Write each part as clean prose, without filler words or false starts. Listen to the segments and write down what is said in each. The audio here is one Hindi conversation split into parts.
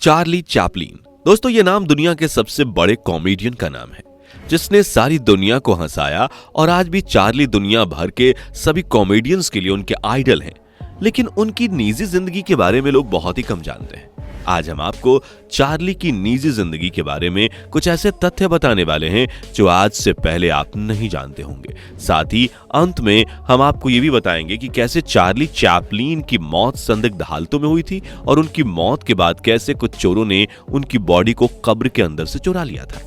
Charlie Chaplin. दोस्तों, ये नाम दुनिया के सबसे बड़े कॉमेडियन का नाम है जिसने सारी दुनिया को हंसाया और आज भी चार्ली दुनिया भर के सभी कॉमेडियंस के लिए उनके आइडल हैं। लेकिन उनकी निजी जिंदगी के बारे में लोग बहुत ही कम जानते हैं। आज हम आपको चार्ली की निजी जिंदगी के बारे में कुछ ऐसे तथ्य बताने वाले हैं जो आज से पहले आप नहीं जानते होंगे। साथ ही अंत में हम आपको ये भी बताएंगे कि कैसे चार्ली चैपलिन की मौत संदिग्ध हालतों में हुई थी और उनकी मौत के बाद कैसे कुछ चोरों ने उनकी बॉडी को कब्र के अंदर से चुरा लिया था।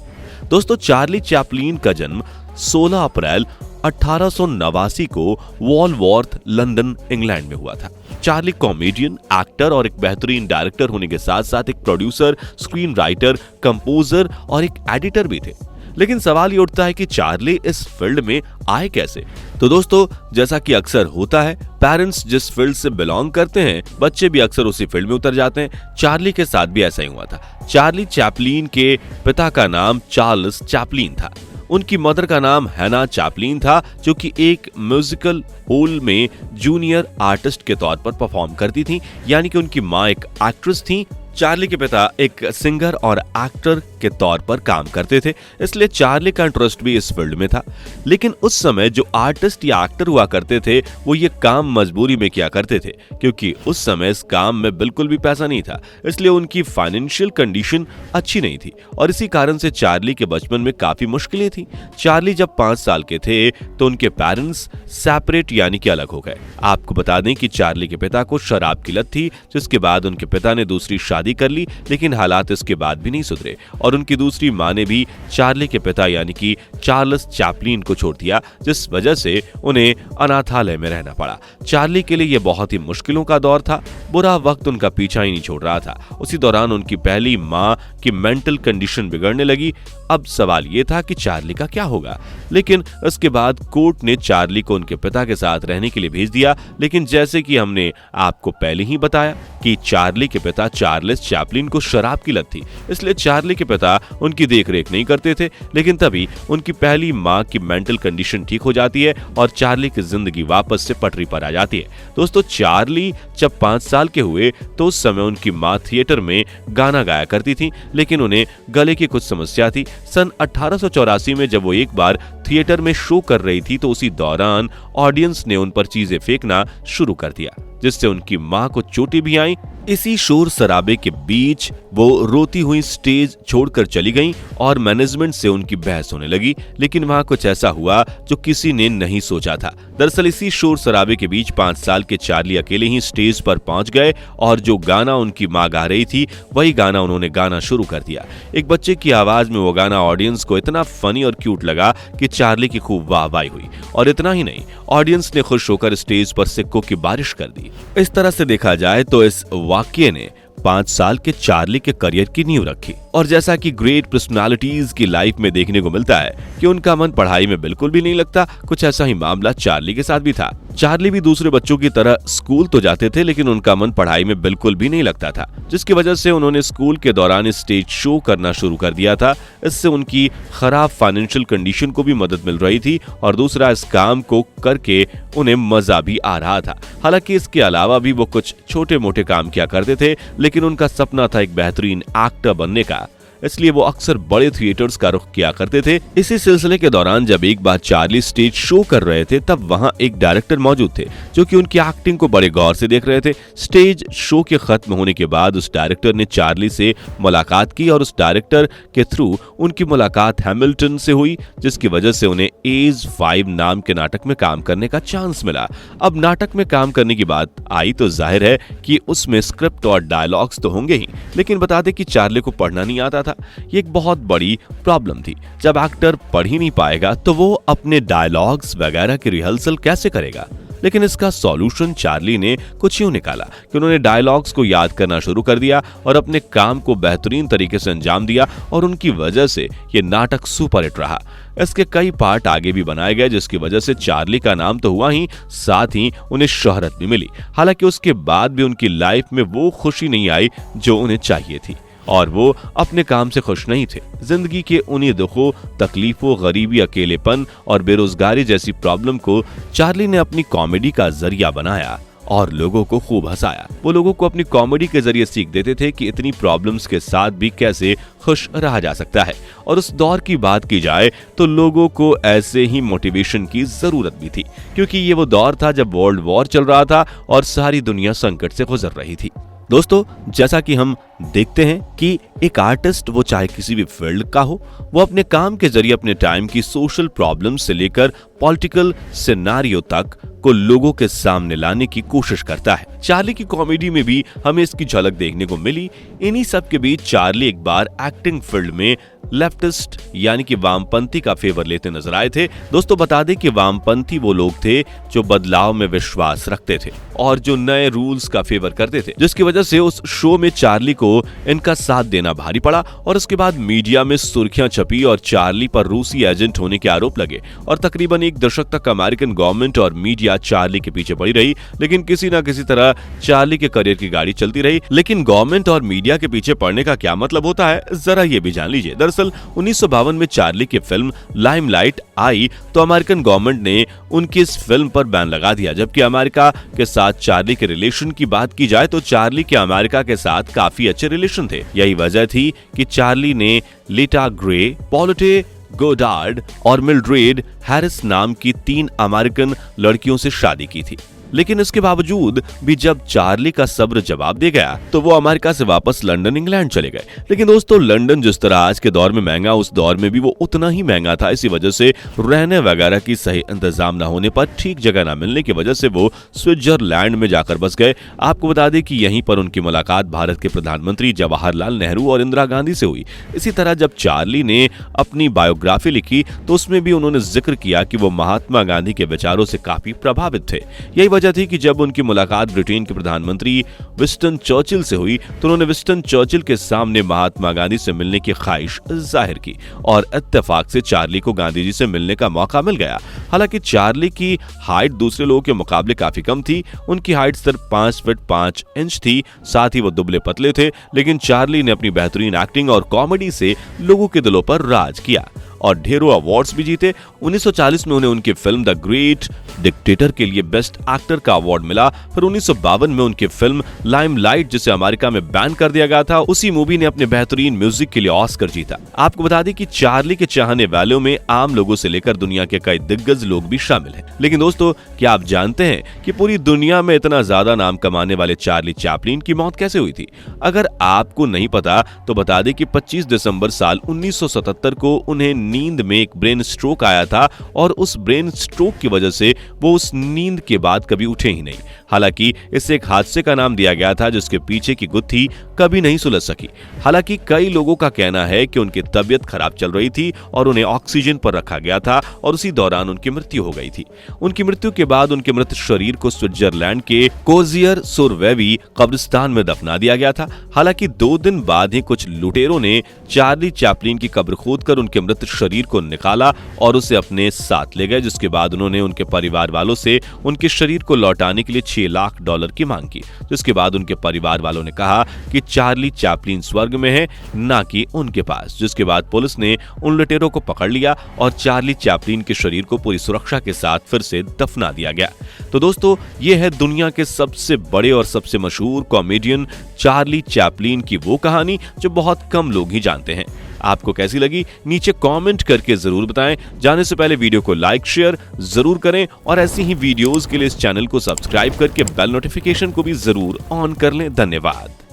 दोस्तों, चार्ली चैपलिन का जन्म 16 अप्रैल 1889 को वॉलवर्थ, लंदन, इंग्लैंड में हुआ था। चार्ली कॉमेडियन, एक्टर और एक बेहतरीन डायरेक्टर होने के साथ साथ एक प्रोड्यूसर, स्क्रीन राइटर, कंपोजर और एक एडिटर भी थे। लेकिन सवाल ये उठता है कि चार्ली इस फील्ड में आए कैसे। तो दोस्तों, जैसा कि अक्सर होता है, पेरेंट्स जिस फील्ड से बिलोंग करते हैं, बच्चे भी अक्सर उसी फील्ड में उतर जाते हैं। चार्ली के साथ भी ऐसा ही हुआ था। चार्ली चैपलिन के पिता का नाम चार्ल्स चैपलिन था। उनकी मदर का नाम हैना चैपलिन था, जो कि एक म्यूजिकल हॉल में जूनियर आर्टिस्ट के तौर पर परफॉर्म करती थी, यानी कि उनकी माँ एक एक्ट्रेस थी। चार्ली के पिता एक सिंगर और एक्टर के तौर पर काम करते थे, इसलिए चार्ली का इंटरेस्ट भी इस फील्ड में था। लेकिन उस समय जो आर्टिस्ट या एक्टर हुआ करते थे वो ये काम मजबूरी में किया करते थे, क्योंकि उस समय इस काम में बिल्कुल भी पैसा नहीं था, इसलिए उनकी फाइनेंशियल कंडीशन अच्छी नहीं थी और इसी कारण से चार्ली के बचपन में काफी मुश्किलें थी। चार्ली जब 5 साल के थे तो उनके पेरेंट्स सेपरेट यानी कि अलग हो गए। आपको बता दें कि चार्ली के पिता को शराब की लत थी, जिसके बाद उनके पिता ने दूसरी शादी कर ली, लेकिन हालात इसके बाद भी नहीं सुधरे और उनकी दूसरी मां ने भी चार्ली के पिता यानी कि चार्ल्स चैपलिन को छोड़ दिया, जिस वजह से उन्हें अनाथालय में रहना पड़ा। चार्ली के लिए यह बहुत ही मुश्किलों का दौर था। बुरा वक्त उनका पीछा ही नहीं छोड़ रहा था। उसी दौरान उनकी पहली मां की मेंटल कंडीशन बिगड़ने लगी। अब सवाल यह था कि चार्ली का क्या होगा। लेकिन इसके बाद कोर्ट ने चार्ली को उनके पिता के साथ रहने के लिए भेज दिया। लेकिन जैसे कि हमने आपको पहले ही बताया कि चार्ली के पिता चार्ल्स चैपलिन को शराब की लत थी, इसलिए चार्ली के पिता उनकी देखरेख नहीं करते थे। लेकिन तभी उनकी पहली मां की मेंटल कंडीशन ठीक हो जाती है और चार्ली की जिंदगी वापस से पटरी पर आ जाती है। दोस्तों, चार्ली जब 5 साल के हुए तो उस समय उनकी मां थिएटर में गाना गाया करती थी, लेकिन उन्हें गले की कुछ समस्या थी। सन 1884 में जब वो एक बार थिएटर में शो कर रही थी तो उसी दौरान ऑडियंस ने उन पर चीजें फेंकना शुरू कर दिया, जिससे उनकी मां को चोटें भी आईं। इसी शोर शराबे के बीच वो रोती हुई स्टेज छोड़कर चली गईं और मैनेजमेंट से उनकी बहस होने लगी। लेकिन वहां कुछ ऐसा हुआ जो किसी ने नहीं सोचा था। दरअसल इसी शोर शराबे के बीच 5 साल के चार्ली अकेले ही स्टेज पर पहुंच गए और जो गाना उनकी मां गा रही थी वही गाना उन्होंने गाना शुरू कर दिया। एक बच्चे की आवाज में वो गाना ऑडियंस को इतना फनी और क्यूट लगा कि चार्ली की खूब वाहवाही हुई और इतना ही नहीं, ऑडियंस ने खुश होकर स्टेज पर सिक्कों की बारिश कर दी। इस तरह से देखा जाए तो इस वाकये ने 5 साल के चार्ली के करियर की नींव रखी। और जैसा कि ग्रेट पर्सनालिटीज की लाइफ में देखने को मिलता है कि उनका मन पढ़ाई में बिल्कुल भी नहीं लगता, कुछ ऐसा ही मामला चार्ली के साथ भी था। चार्ली भी दूसरे बच्चों की तरह स्कूल तो जाते थे, लेकिन उनका मन पढ़ाई में बिल्कुल भी नहीं लगता था, जिसकी वजह से उन्होंने स्कूल के दौरान स्टेज शो करना शुरू कर दिया था। इससे उनकी खराब फाइनेंशियल कंडीशन को भी मदद मिल रही थी और दूसरा, इस काम को करके उन्हें मजा भी आ रहा था। हालांकि इसके अलावा भी वो कुछ छोटे मोटे काम किया करते थे, लेकिन उनका सपना था एक बेहतरीन एक्टर बनने का, इसलिए वो अक्सर बड़े थिएटर्स का रुख किया करते थे। इसी सिलसिले के दौरान जब एक बार चार्ली स्टेज शो कर रहे थे तब वहां एक डायरेक्टर मौजूद थे जो कि उनकी एक्टिंग को बड़े गौर से देख रहे थे। स्टेज शो के खत्म होने के बाद उस डायरेक्टर ने चार्ली से मुलाकात की और उस डायरेक्टर के थ्रू उनकी मुलाकात हैमिल्टन से हुई, जिसकी वजह से उन्हें एज 5 नाम के नाटक में काम करने का चांस मिला। अब नाटक में काम करने की बात आई तो जाहिर है कि उसमें स्क्रिप्ट और डायलॉग्स तो होंगे ही, लेकिन बता दें कि चार्ली को पढ़ना नहीं आता था। ये एक बहुत बड़ी प्रॉब्लम थी। जब एक्टर पढ़ ही नहीं पाएगा तो वो अपने डायलॉग्स वगैरह की रिहर्सल कैसे करेगा। लेकिन इसका सॉल्यूशन चार्ली ने कुछ यूं निकाला कि उन्होंने डायलॉग्स को याद करना शुरू कर दिया और अपने काम को बेहतरीन तरीके से अंजाम दिया और उनकी वजह से ये नाटक सुपरहिट रहा। इसके कई पार्ट आगे भी बनाए गए, जिसकी वजह से चार्ली का नाम तो हुआ ही, साथ ही उन्हें शोहरत भी मिली। हालांकि उसके बाद भी उनकी लाइफ में वो खुशी नहीं आई जो उन्हें चाहिए थी और वो अपने काम से खुश नहीं थे। जिंदगी के उन्हीं दुखों, तकलीफों, गरीबी, अकेलेपन और बेरोजगारी जैसी प्रॉब्लम को चार्ली ने अपनी कॉमेडी का जरिया बनाया और लोगों को खूब हंसाया। वो लोगों को अपनी कॉमेडी के जरिए सीख देते थे कि इतनी प्रॉब्लम्स के साथ भी कैसे खुश रहा जा सकता है। और उस दौर की बात की जाए तो लोगों को ऐसे ही मोटिवेशन की जरूरत भी थी, क्योंकि ये वो दौर था जब वर्ल्ड वॉर चल रहा था और सारी दुनिया संकट से गुजर रही थी। दोस्तों, जैसा कि हम देखते हैं कि एक आर्टिस्ट, वो चाहे किसी भी फील्ड का हो, वो अपने काम के जरिए अपने टाइम की सोशल प्रॉब्लम से लेकर पॉलिटिकल सिनेरियो तक को लोगों के सामने लाने की कोशिश करता है। चार्ली की कॉमेडी में भी हमें इसकी झलक देखने को मिली। इन्हीं सब के बीच चार्ली एक बार एक्टिंग फील्ड में लेफ्टिस्ट यानी कि वामपंथी का फेवर लेते नजर आए थे। दोस्तों, बता दें कि वामपंथी वो लोग थे जो बदलाव में विश्वास रखते थे और जो नए रूल्स का फेवर करते थे, जिसकी वजह से उस शो में चार्ली को इनका साथ देना भारी पड़ा। और उसके बाद मीडिया में सुर्खियां छपी और चार्ली पर रूसी एजेंट होने के आरोप लगे और तकरीबन एक दशक तक अमेरिकन गवर्नमेंट और मीडिया चार्ली के पीछे पड़ी रही। लेकिन किसी न किसी तरह चार्ली के करियर की गाड़ी चलती रही। लेकिन गवर्नमेंट और मीडिया के पीछे पड़ने का क्या मतलब होता है, जरा ये भी जान लीजिए। दरअसल 1952 में चार्ली की फिल्म लाइमलाइट आई तो अमेरिकन गवर्नमेंट ने उनकी इस फिल्म पर बैन लगा दिया। जबकि अमेरिका के साथ चार्ली के रिलेशन की बात की जाए तो चार्ली के अमेरिका के साथ काफी अच्छे रिलेशन थे। यही वजह थी कि चार्ली ने लीटा ग्रे, पॉलिटे गोडार्ड और मिल्ड्रेड हैरिस नाम की 3 अमेरिकन लड़कियों से शादी की थी। लेकिन इसके बावजूद भी जब चार्ली का सब्र जवाब दे गया तो वो अमेरिका से वापस लंदन, इंग्लैंड चले गए। लेकिन दोस्तों, लंदन जिस तरह आज के दौर में महंगा, उस दौर में भी वो उतना ही महंगा था। इसी वजह से रहने वगैरह की सही इंतजाम न होने पर, ठीक जगह न मिलने की वजह से वो स्विट्जरलैंड में जाकर बस गए। आपको बता दें कि यहीं पर उनकी मुलाकात भारत के प्रधानमंत्री जवाहरलाल नेहरू और इंदिरा गांधी से हुई। इसी तरह जब चार्ली ने अपनी बायोग्राफी लिखी तो उसमें भी उन्होंने जिक्र किया कि वो महात्मा गांधी के विचारों से काफी प्रभावित थे। यही वजह थी कि जब उनकी मुलाकात ब्रिटेन के प्रधानमंत्री विंस्टन चर्चिल से हुई तो उन्होंने विंस्टन चर्चिल के सामने महात्मा गांधी से मिलने की ख्वाहिश जाहिर की और इत्तेफाक से चार्ली को गांधी जी से मिलने का मौका मिल गया। हालांकि चार्ली की हाइट दूसरे लोगों के मुकाबले काफी कम थी। उनकी हाइट सिर्फ 5 फीट 5 इंच थी। साथ ही वो दुबले पतले थे। लेकिन चार्ली ने अपनी बेहतरीन एक्टिंग और कॉमेडी से लोगों के दिलों पर राज किया और ढेरों अवार्ड्स भी जीते। 1940 में उन्हें उनकी फिल्म द ग्रेट डिक्टेटर के लिए बेस्ट एक्टर का अवार्ड मिला। फिर 1952 में उनकी फिल्म लाइमलाइट, जिसे अमेरिका में बैन कर दिया गया था, उसी मूवी ने अपने बेहतरीन म्यूजिक के लिए ऑस्कर जीता। आपको बता दें कि चार्ली के चाहने वालों में आम लोगों से लेकर दुनिया के कई दिग्गज लोग भी शामिल हैं। लेकिन दोस्तों, क्या आप जानते हैं कि पूरी दुनिया में इतना ज्यादा नाम कमाने वाले चार्ली चैपलिन की मौत कैसे हुई थी? अगर आपको नहीं पता तो बता दें कि 25 दिसंबर साल 1977 को उन्हें नींद में एक ब्रेन स्ट्रोक आया था और उस ब्रेन स्ट्रोक की वजह से वो उस नींद के बाद कभी उठे ही नहीं। हालांकि इसे एक हादसे का नाम दिया गया था जिसके पीछे की गुत्थी कभी नहीं सुलझ सकी। हालांकि कई लोगों का कहना है कि उनकी तबीयत खराब चल रही थी और उन्हें ऑक्सीजन पर रखा गया था और उसी दौरान उनकी मृत्यु हो गई थी। उनकी मृत्यु के बाद उनके मृत शरीर को स्विट्जरलैंड के कोजियर सुरवेवी कब्रिस्तान में दफना दिया गया था। हालांकि 2 दिन बाद ही कुछ लुटेरों ने चार्ली चैपलिन की कब्र खोदकर उनके मृत शरीर को निकाला और उसे अपने साथ ले गए, जिसके बाद उन्होंने उनके परिवार वालों से उनके शरीर को लौटाने के लिए $6 लाख की मांग की। जिसके बाद उनके परिवार वालों ने कहा कि चार्ली चैपलिन स्वर्ग में है, ना कि उनके पास। जिसके बाद पुलिस ने उन लुटेरों को पकड़ लिया और चार्ली चैपलिन के शरीर को पूरी सुरक्षा के साथ फिर से दफना दिया गया। तो दोस्तों, ये है दुनिया के सबसे बड़े और सबसे मशहूर कॉमेडियन चार्ली चैपलिन की वो कहानी जो बहुत कम लोग ही जानते हैं। आपको कैसी लगी नीचे कमेंट करके जरूर बताएं। जाने से पहले वीडियो को लाइक शेयर जरूर करें और ऐसी ही वीडियोस के लिए इस चैनल को सब्सक्राइब करके बेल नोटिफिकेशन को भी जरूर ऑन कर लें। धन्यवाद।